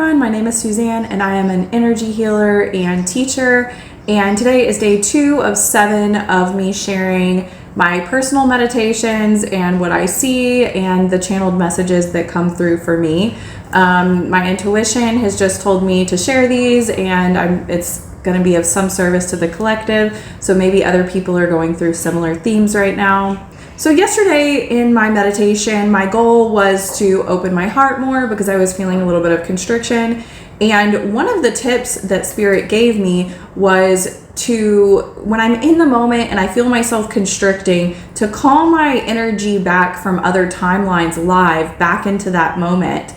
everyone, my name is Suzanne and I am an energy healer and teacher, and today is day 2 of 7 of me sharing my personal meditations and what I see and the channeled messages that come through for me. My intuition has just told me to share these, and it's going to be of some service to the collective, so maybe other people are going through similar themes right now. So yesterday in my meditation, my goal was to open my heart more because I was feeling a little bit of constriction. And one of the tips that Spirit gave me was to, when I'm in the moment and I feel myself constricting, to call my energy back from other timelines live back into that moment.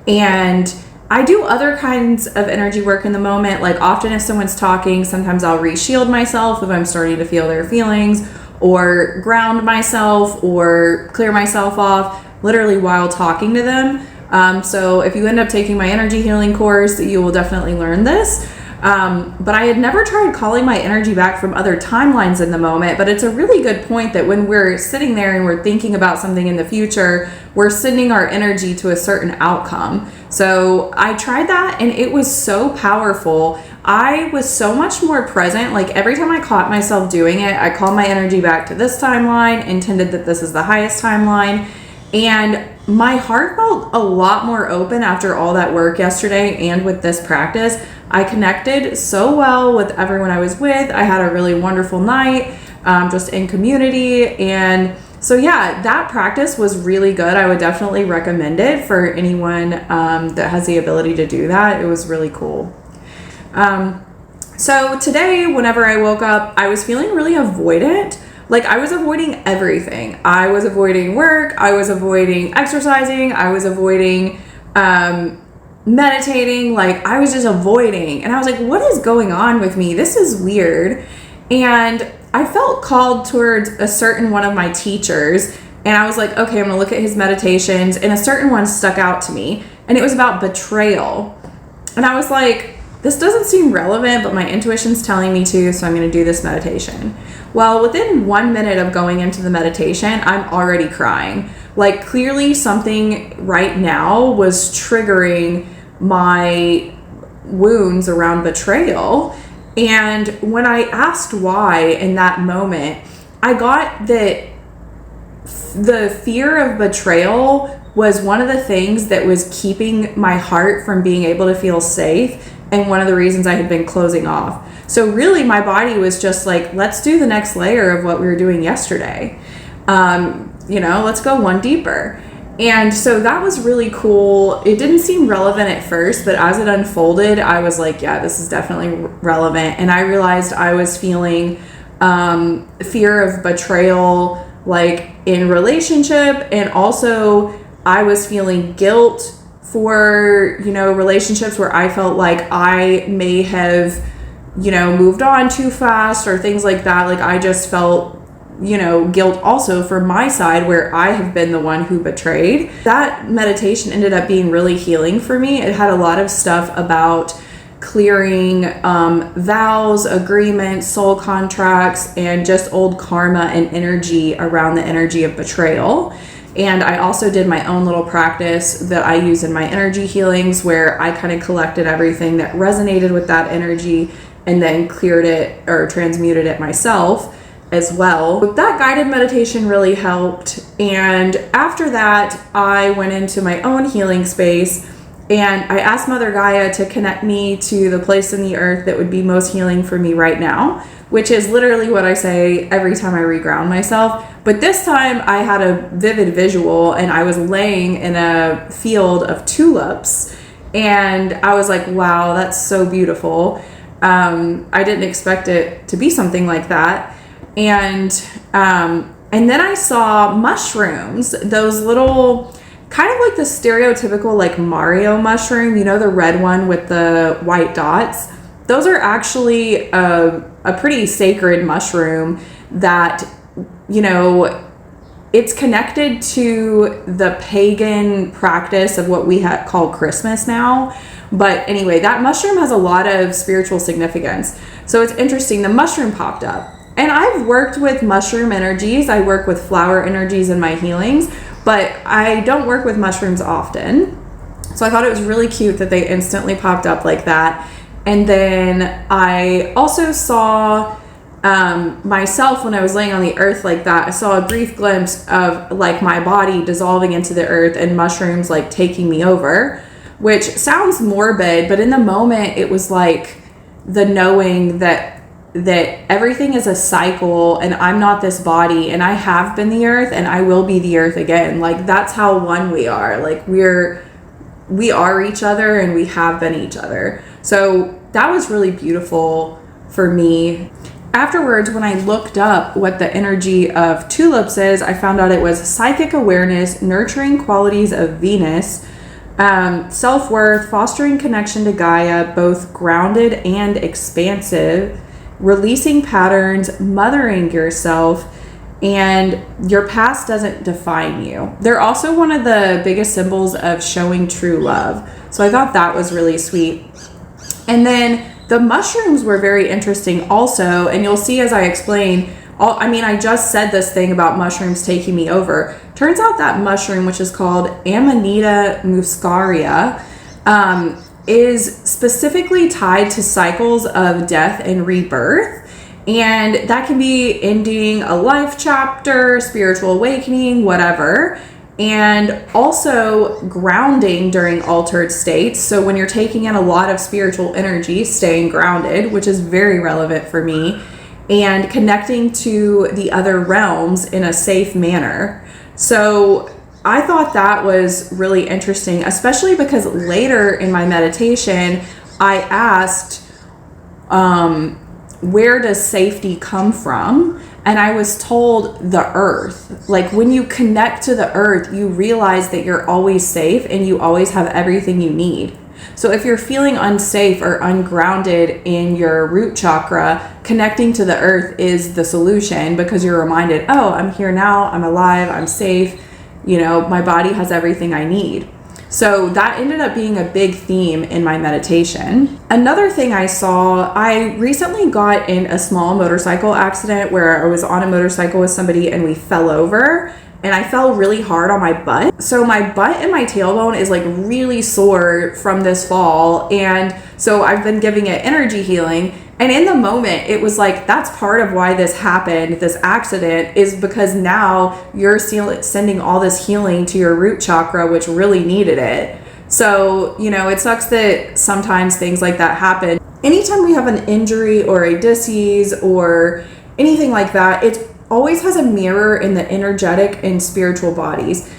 And I do other kinds of energy work in the moment. Like often if someone's talking, sometimes I'll re-shield myself if I'm starting to feel their feelings, or ground myself or clear myself off literally while talking to them. So if you end up taking my energy healing course, you will definitely learn this. But I had never tried calling my energy back from other timelines in the moment, but it's a really good point that when we're sitting there and we're thinking about something in the future, we're sending our energy to a certain outcome. So I tried that and it was so powerful. I was so much more present. Like every time I caught myself doing it, I called my energy back to this timeline, intended that this is the highest timeline. And my heart felt a lot more open after all that work yesterday and with this practice. I connected so well with everyone I was with. I had a really wonderful night just in community. And so yeah, that practice was really good. I would definitely recommend it for anyone that has the ability to do that. It was really cool. So today, whenever I woke up, I was feeling really avoidant. Like I was avoiding everything. I was avoiding work. I was avoiding exercising. I was avoiding meditating. Like I was just avoiding. And I was like, what is going on with me? This is weird. And I felt called towards a certain one of my teachers. And I was like, okay, I'm going to look at his meditations. And a certain one stuck out to me. And it was about betrayal. And I was like, this doesn't seem relevant, but my intuition's telling me to, so I'm going to do this meditation. Well, within 1 minute of going into the meditation, I'm already crying. Like clearly something right now was triggering my wounds around betrayal. And when I asked why in that moment, I got that the fear of betrayal was one of the things that was keeping my heart from being able to feel safe, and one of the reasons I had been closing off. So really my body was just like, let's do the next layer of what we were doing yesterday. Let's go one deeper. And so that was really cool. It didn't seem relevant at first, but as it unfolded, I was like, yeah, this is definitely relevant. And I realized I was feeling fear of betrayal, like in relationship, and also I was feeling guilt for, relationships where I felt like I may have, moved on too fast or things like that. Like I just felt, guilt also for my side where I have been the one who betrayed. That meditation ended up being really healing for me. It had a lot of stuff about clearing vows, agreements, soul contracts, and just old karma and energy around the energy of betrayal. And I also did my own little practice that I use in my energy healings where I kind of collected everything that resonated with that energy and then cleared it or transmuted it myself as well. But that guided meditation really helped. And after that, I went into my own healing space and I asked Mother Gaia to connect me to the place in the earth that would be most healing for me right now, which is literally what I say every time I reground myself. But this time I had a vivid visual and I was laying in a field of tulips and I was like, wow, that's so beautiful. I didn't expect it to be something like that. And then I saw mushrooms, those little, kind of like the stereotypical like Mario mushroom, the red one with the white dots. Those are actually a pretty sacred mushroom that, it's connected to the pagan practice of what we call Christmas now. But anyway, that mushroom has a lot of spiritual significance. So it's interesting. The mushroom popped up. And I've worked with mushroom energies. I work with flower energies in my healings, but I don't work with mushrooms often. So I thought it was really cute that they instantly popped up like that. And then I also saw myself when I was laying on the earth like that. I saw a brief glimpse of like my body dissolving into the earth and mushrooms like taking me over, which sounds morbid, but in the moment it was like the knowing that everything is a cycle and I'm not this body, and I have been the earth and I will be the earth again. Like that's how one we are. Like we are each other and we have been each other. So that was really beautiful for me. Afterwards, when I looked up what the energy of Tulips is, I found out it was psychic awareness, nurturing qualities of Venus, self-worth, fostering connection to Gaia, both grounded and expansive, releasing patterns, mothering yourself, and your past doesn't define you. They're also one of the biggest symbols of showing true love. So I thought that was really sweet. And then the mushrooms were very interesting also, and you'll see as I explain. I just said this thing about mushrooms taking me over. Turns out that mushroom, which is called Amanita muscaria, is specifically tied to cycles of death and rebirth. And that can be ending a life chapter, spiritual awakening, whatever. And also grounding during altered states. So when you're taking in a lot of spiritual energy, staying grounded, which is very relevant for me, and connecting to the other realms in a safe manner. So I thought that was really interesting, especially because later in my meditation, I asked, where does safety come from? And I was told the earth. Like when you connect to the earth, you realize that you're always safe and you always have everything you need. So if you're feeling unsafe or ungrounded in your root chakra, connecting to the earth is the solution, because you're reminded, oh, I'm here now, I'm alive, I'm safe, my body has everything I need. So that ended up being a big theme in my meditation. Another thing I saw, I recently got in a small motorcycle accident where I was on a motorcycle with somebody and we fell over, and I fell really hard on my butt. So my butt and my tailbone is like really sore from this fall. And so I've been giving it energy healing. And in the moment, it was like, that's part of why this happened, this accident, is because now you're sending all this healing to your root chakra, which really needed it. So, it sucks that sometimes things like that happen. Anytime we have an injury or a disease or anything like that, it always has a mirror in the energetic and spiritual bodies.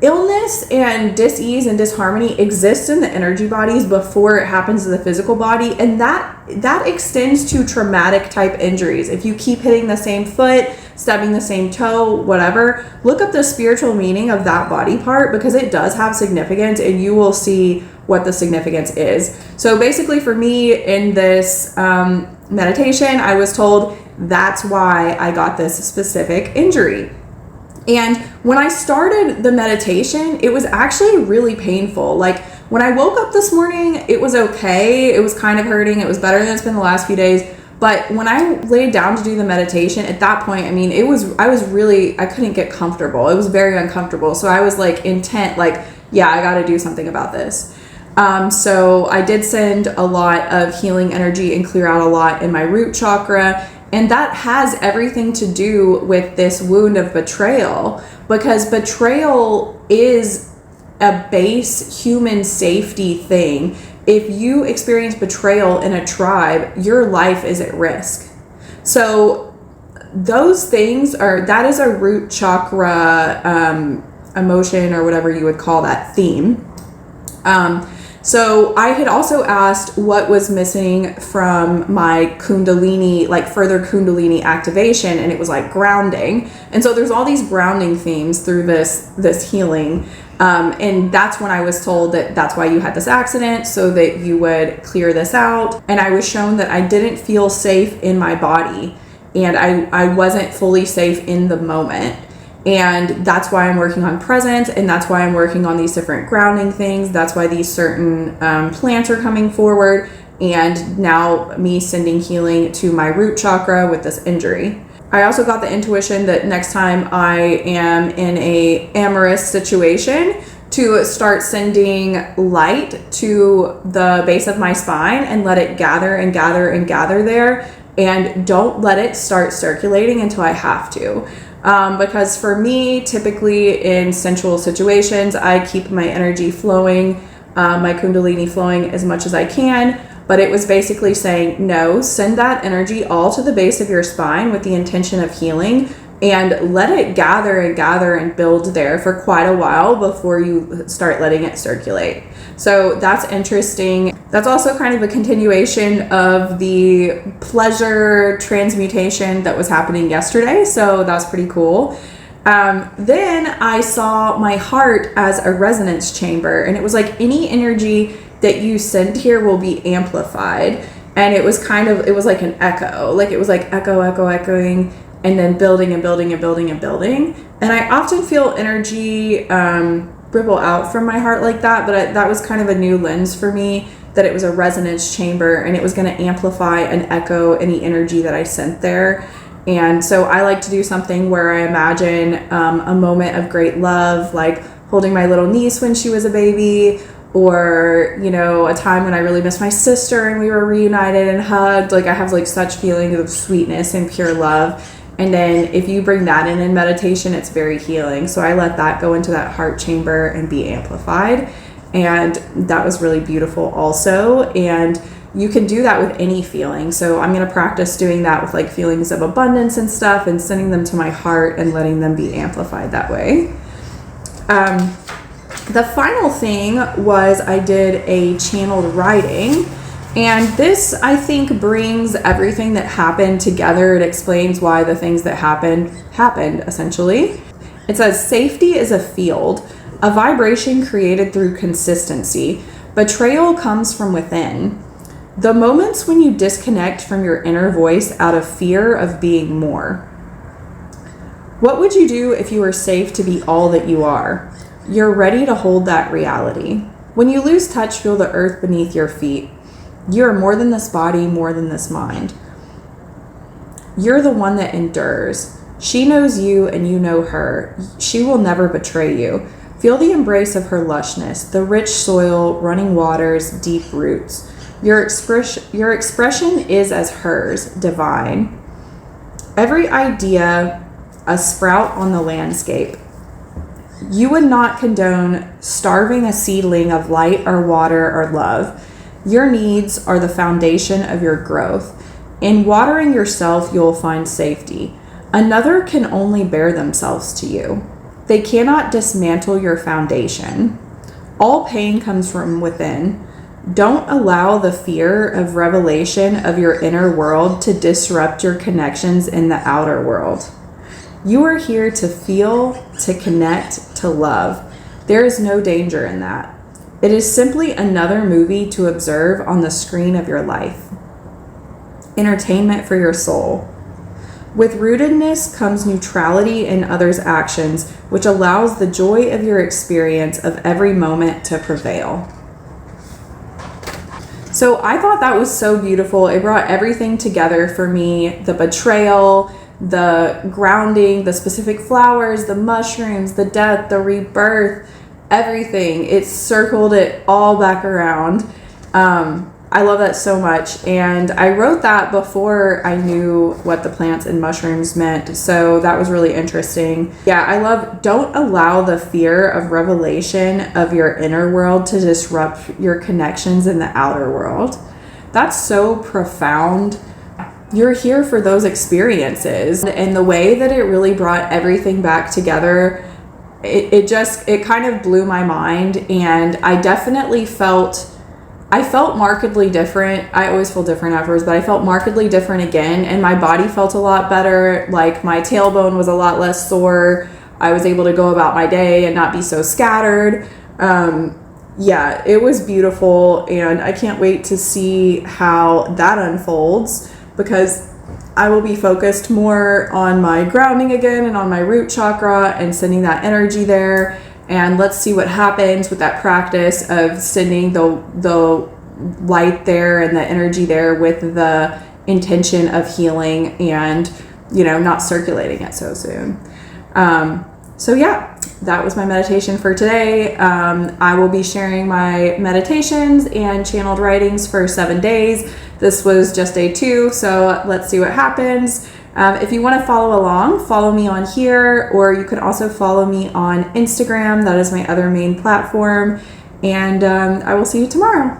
Illness and dis-ease and disharmony exists in the energy bodies before it happens to the physical body, and that extends to traumatic type injuries. If you keep hitting the same foot, stubbing the same toe, whatever, look up the spiritual meaning of that body part, because it does have significance, and you will see what the significance is. So basically for me in this meditation, I was told that's why I got this specific injury. And when I started the meditation, it was actually really painful. Like when I woke up this morning, it was okay. It was kind of hurting. It was better than it's been the last few days. But when I laid down to do the meditation, at that point, I couldn't get comfortable. It was very uncomfortable. So I was like intent, like, yeah, I got to do something about this. So I did send a lot of healing energy and clear out a lot in my root chakra. And that has everything to do with this wound of betrayal, because betrayal is a base human safety thing. If you experience betrayal in a tribe, your life is at risk. So those things that is a root chakra emotion, or whatever you would call that theme. So I had also asked what was missing from my Kundalini, like further Kundalini activation, and it was like grounding. And so there's all these grounding themes through this healing. And that's when I was told that that's why you had this accident, so that you would clear this out. And I was shown that I didn't feel safe in my body, and I wasn't fully safe in the moment. And that's why I'm working on presence, and that's why I'm working on these different grounding things. That's why these certain plants are coming forward, and now me sending healing to my root chakra with this injury. I also got the intuition that next time I am in a amorous situation, to start sending light to the base of my spine and let it gather and gather and gather there, and don't let it start circulating until I have to. Because for me, typically in sensual situations, I keep my energy flowing, my Kundalini flowing as much as I can. But it was basically saying, no, send that energy all to the base of your spine with the intention of healing, and let it gather and gather and build there for quite a while before you start letting it circulate. So that's interesting. That's also kind of a continuation of the pleasure transmutation that was happening yesterday. So that's pretty cool. Then I saw my heart as a resonance chamber, and it was like any energy that you send here will be amplified. And it was like an echo. Like it was like echoing, and then building and building and building and building. And I often feel energy ripple out from my heart like that, but that was kind of a new lens for me, that it was a resonance chamber and it was going to amplify and echo any energy that I sent there. And so I like to do something where I imagine a moment of great love, like holding my little niece when she was a baby, or, you know, a time when I really missed my sister and we were reunited and hugged. Like I have like such feelings of sweetness and pure love. And then if you bring that in meditation, it's very healing. So I let that go into that heart chamber and be amplified. And that was really beautiful also. And you can do that with any feeling. So I'm going to practice doing that with like feelings of abundance and stuff, and sending them to my heart and letting them be amplified that way. The final thing was I did a channeled writing. And this, I think, brings everything that happened together. It explains why the things that happened, essentially. It says, safety is a field, a vibration created through consistency. Betrayal comes from within. The moments when you disconnect from your inner voice out of fear of being more. What would you do if you were safe to be all that you are? You're ready to hold that reality. When you lose touch, feel the earth beneath your feet. You are more than this body, more than this mind. You're the one that endures. She knows you and you know her. She will never betray you. Feel the embrace of her lushness, the rich soil, running waters, deep roots. Your expression is as hers, divine. Every idea, a sprout on the landscape. You would not condone starving a seedling of light or water or love. Your needs are the foundation of your growth. In watering yourself, you'll find safety. Another can only bear themselves to you. They cannot dismantle your foundation. All pain comes from within. Don't allow the fear of revelation of your inner world to disrupt your connections in the outer world. You are here to feel, to connect, to love. There is no danger in that. It is simply another movie to observe on the screen of your life. Entertainment for your soul. With rootedness comes neutrality in others' actions, which allows the joy of your experience of every moment to prevail. So I thought that was so beautiful. It brought everything together for me. The betrayal, the grounding, the specific flowers, the mushrooms, the death, the rebirth, everything. It circled it all back around. I love that so much. And I wrote that before I knew what the plants and mushrooms meant. So that was really interesting. Yeah, I love, don't allow the fear of revelation of your inner world to disrupt your connections in the outer world. That's so profound. You're here for those experiences. And the way that it really brought everything back together, it kind of blew my mind. And I definitely felt markedly different. I always feel different afterwards, but I felt markedly different again. And my body felt a lot better. Like my tailbone was a lot less sore. I was able to go about my day and not be so scattered. Yeah, it was beautiful. And I can't wait to see how that unfolds, because I will be focused more on my grounding again and on my root chakra and sending that energy there. And let's see what happens with that practice of sending the light there and the energy there with the intention of healing and, not circulating it so soon. So yeah, that was my meditation for today. I will be sharing my meditations and channeled writings for 7 days. This was just day 2, so let's see what happens. If you want to follow along, follow me on here, or you can also follow me on Instagram. That is my other main platform. And I will see you tomorrow.